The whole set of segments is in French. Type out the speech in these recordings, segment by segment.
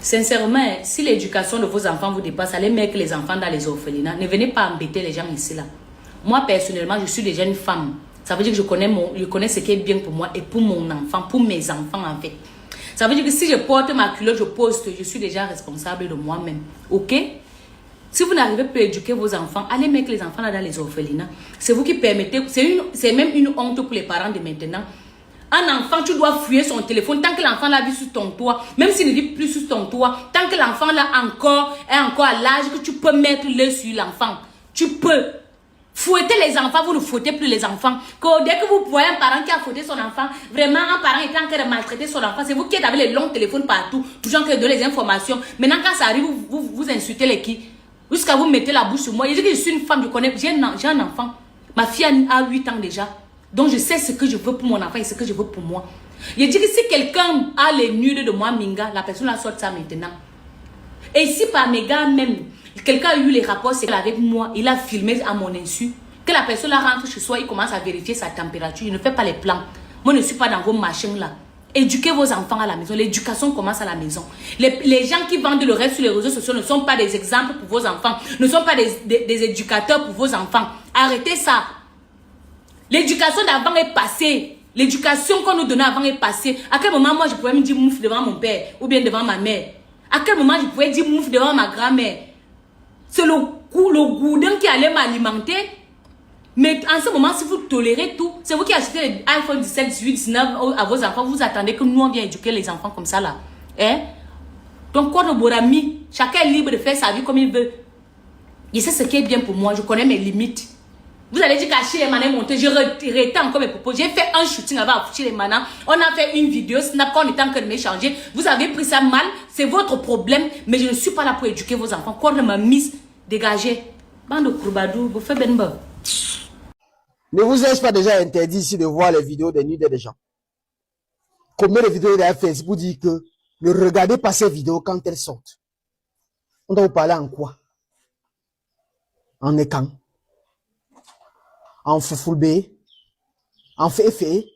Sincèrement, si l'éducation de vos enfants vous dépasse, allez mettre les enfants dans les orphelinats. Ne venez pas embêter les gens ici là. Moi personnellement, je suis déjà une femme. Ça veut dire que je connais ce qui est bien pour moi et pour mon enfant, pour mes enfants en fait. Ça veut dire que si je porte ma culotte, je suis déjà responsable de moi-même. Ok? Si vous n'arrivez plus à éduquer vos enfants, allez mettre les enfants là dans les orphelinats. C'est vous qui permettez, c'est même une honte pour les parents de maintenant. Un enfant, tu dois fouiller son téléphone tant que l'enfant l'a vu sur ton toit, même s'il ne vit plus sur ton toit, tant que l'enfant là est encore à l'âge que tu peux mettre l'œil sur l'enfant. Tu peux. Fouetter les enfants, vous ne fouettez plus les enfants. Dès que vous voyez un parent qui a fouetté son enfant, vraiment un parent est en train de maltraiter son enfant, c'est vous qui êtes avec les longs téléphones partout, toujours que donner les informations. Maintenant quand ça arrive, vous insultez les qui. Jusqu'à vous mettez la bouche sur moi. Je dis que je suis une femme, je connais, j'ai un enfant. Ma fille a 8 ans déjà. Donc je sais ce que je veux pour mon enfant et ce que je veux pour moi. Je dis que si quelqu'un a les nudes de moi, Minga, la personne la sort ça maintenant. Et si par mes gars même, quelqu'un a eu les rapports sexuels avec moi, il a filmé à mon insu, que la personne la rentre chez soi, il commence à vérifier sa température, il ne fait pas les plans. Moi, je ne suis pas dans vos machines là. Éduquez vos enfants à la maison. L'éducation commence à la maison. Les gens qui vendent le rêve sur les réseaux sociaux ne sont pas des exemples pour vos enfants, ne sont pas des éducateurs pour vos enfants. Arrêtez ça. L'éducation d'avant est passée. L'éducation qu'on nous donnait avant est passée. À quel moment moi je pouvais me dire mouf devant mon père ou bien devant ma mère? À quel moment je pouvais dire mouf devant ma grand-mère? C'est le gourdin qui allait m'alimenter. Mais en ce moment, si vous tolérez tout, c'est vous qui achetez les iPhone 17, 18, 19 à vos enfants, vous attendez que nous on vienne éduquer les enfants comme ça là. Hein? Donc, quoi de Borami, chacun est libre de faire sa vie comme il veut. Je sais ce qui est bien pour moi, je connais mes limites. Vous allez dire qu'Achille les manas monté, je retire encore mes propos. J'ai fait un shooting avant Achille les manas. On a fait une vidéo snap quand on était en train de m'échanger. Vous avez pris ça mal, c'est votre problème. Mais je ne suis pas là pour éduquer vos enfants. Quoi de ma mise, dégagez. Bande de Kourbadou, vous faites benba. Ne vous ai-je pas déjà interdit ici de voir les vidéos des nudes des gens? Combien de vidéos derrière Facebook dit que ne regardez pas ces vidéos quand elles sortent? On doit vous parler en quoi? En écan? En foufoulbé? En féfé?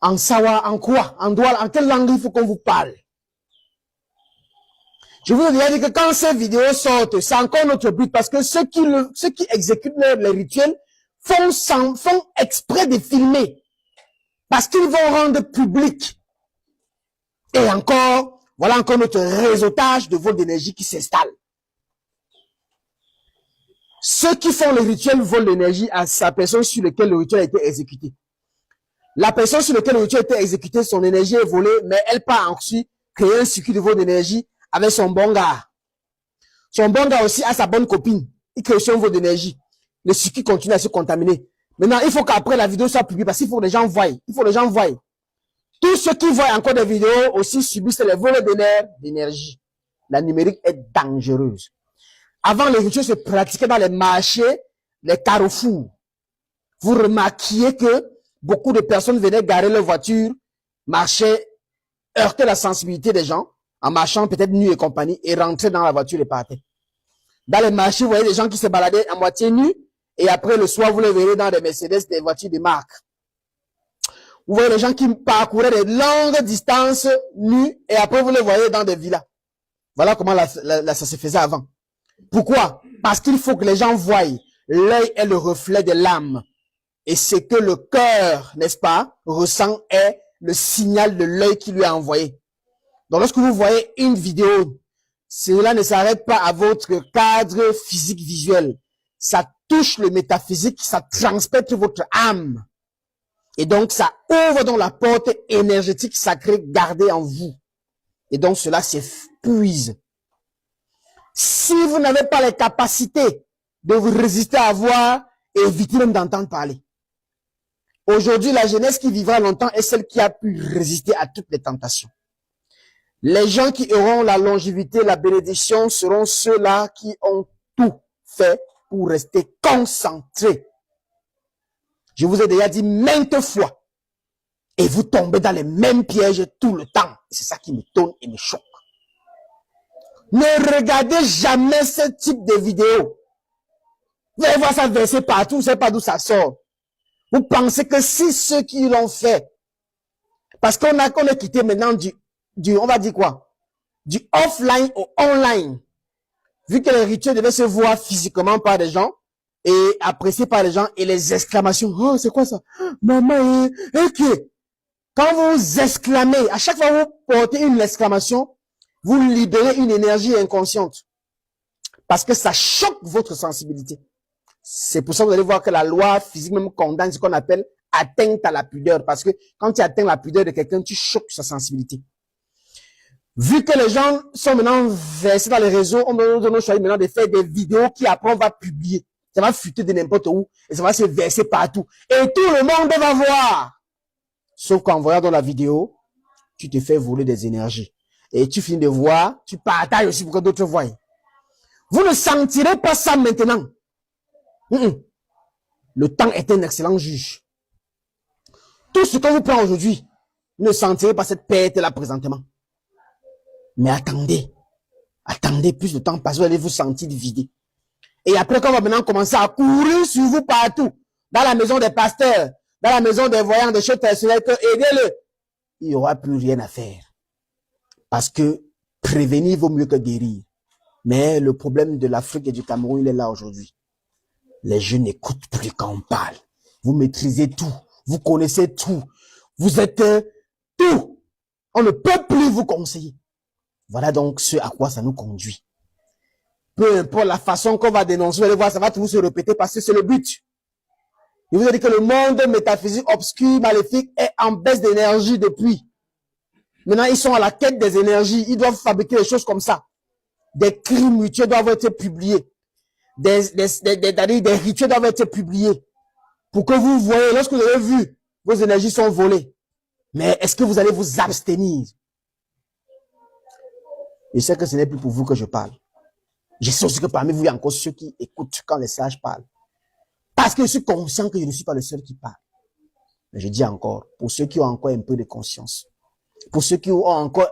En sawa? En quoi? En doual? En quelle langue il faut qu'on vous parle? Je vous ai déjà dit que quand ces vidéos sortent, c'est encore notre but parce que ceux qui exécutent les rituels font exprès de filmer parce qu'ils vont rendre public. Et encore, voilà encore notre réseautage de vol d'énergie qui s'installe. Ceux qui font le rituel volent l'énergie à sa personne sur laquelle le rituel a été exécuté. La personne sur laquelle le rituel a été exécuté, son énergie est volée, mais elle part ensuite créer un circuit de vol d'énergie avec son bon gars. Son bon gars aussi a sa bonne copine. Il crée aussi un vol d'énergie. Le circuit continue à se contaminer. Maintenant, il faut qu'après la vidéo soit publiée parce qu'il faut que les gens voient. Il faut que les gens voient. Tous ceux qui voient encore des vidéos aussi subissent les vols d'énergie. La numérique est dangereuse. Avant, les rituels se pratiquaient dans les marchés, les carrefours. Vous remarquiez que beaucoup de personnes venaient garer leur voiture, marchaient, heurtaient la sensibilité des gens, en marchant peut-être nus et compagnie, et rentraient dans la voiture et partaient. Dans les marchés, vous voyez des gens qui se baladaient à moitié nus, et après le soir, vous les verrez dans des Mercedes, des voitures de marque. Vous voyez les gens qui parcouraient des longues distances nus, et après vous les voyez dans des villas. Voilà comment ça se faisait avant. Pourquoi? Parce qu'il faut que les gens voient. L'œil est le reflet de l'âme. Et ce que le cœur, n'est-ce pas, ressent est le signal de l'œil qui lui a envoyé. Donc lorsque vous voyez une vidéo, cela ne s'arrête pas à votre cadre physique visuel. Ça touche le métaphysique, ça transpètre votre âme. Et donc ça ouvre donc la porte énergétique sacrée gardée en vous. Et donc cela s'épuise. Si vous n'avez pas les capacités de vous résister à voir, évitez même d'entendre parler. Aujourd'hui, la jeunesse qui vivra longtemps est celle qui a pu résister à toutes les tentations. Les gens qui auront la longévité, la bénédiction seront ceux-là qui ont tout fait pour rester concentrés. Je vous ai déjà dit maintes fois. Et vous tombez dans les mêmes pièges tout le temps. C'est ça qui me tonne et me choque. Ne regardez jamais ce type de vidéo. Vous allez voir ça verser partout, vous ne savez pas d'où ça sort. Vous pensez que si ceux qui l'ont fait, parce qu'on a quitté maintenant on va dire quoi? du offline au online. Vu que les rituels devaient se voir physiquement par des gens et appréciés par les gens et les exclamations. Oh, c'est quoi ça? Maman, ok. Quand vous exclamez, à chaque fois que vous portez une exclamation, vous libérez une énergie inconsciente. Parce que ça choque votre sensibilité. C'est pour ça que vous allez voir que la loi physique même condamne ce qu'on appelle atteinte à la pudeur. Parce que quand tu atteins la pudeur de quelqu'un, tu choques sa sensibilité. Vu que les gens sont maintenant versés dans les réseaux, on nous choisit maintenant de faire des vidéos qui après on va publier. Ça va fuiter de n'importe où et ça va se verser partout. Et tout le monde va voir. Sauf qu'en voyant dans la vidéo, tu te fais voler des énergies. Et tu finis de voir, tu partages aussi pour que d'autres voient. Vous ne sentirez pas ça maintenant. Le temps est un excellent juge. Tout ce qu'on vous prend aujourd'hui, vous ne sentirez pas cette perte-là présentement. Mais attendez. Attendez, plus de temps passe, vous allez vous sentir vidé. Et après, quand on va maintenant commencer à courir sur vous partout, dans la maison des pasteurs, dans la maison des voyants, des choses personnelles, que aidez-le, il n'y aura plus rien à faire. Parce que prévenir vaut mieux que guérir. Mais le problème de l'Afrique et du Cameroun, il est là aujourd'hui. Les jeunes n'écoutent plus quand on parle. Vous maîtrisez tout. Vous connaissez tout. Vous êtes tout. On ne peut plus vous conseiller. Voilà donc ce à quoi ça nous conduit. Peu importe la façon qu'on va dénoncer, vous allez voir, ça va toujours se répéter parce que c'est le but. Je vous ai dit que le monde métaphysique obscur, maléfique est en baisse d'énergie depuis. Maintenant, ils sont à la quête des énergies. Ils doivent fabriquer des choses comme ça. Des crimes mutuels doivent être publiés. Des rituels doivent être publiés. Pour que vous voyez, lorsque vous avez vu, vos énergies sont volées. Mais est-ce que vous allez vous abstenir? Je sais que ce n'est plus pour vous que je parle. Je sais aussi que parmi vous, il y a encore ceux qui écoutent quand les sages parlent. Parce que je suis conscient que je ne suis pas le seul qui parle. Mais je dis encore, pour ceux qui ont encore un peu de conscience, pour ceux qui ont encore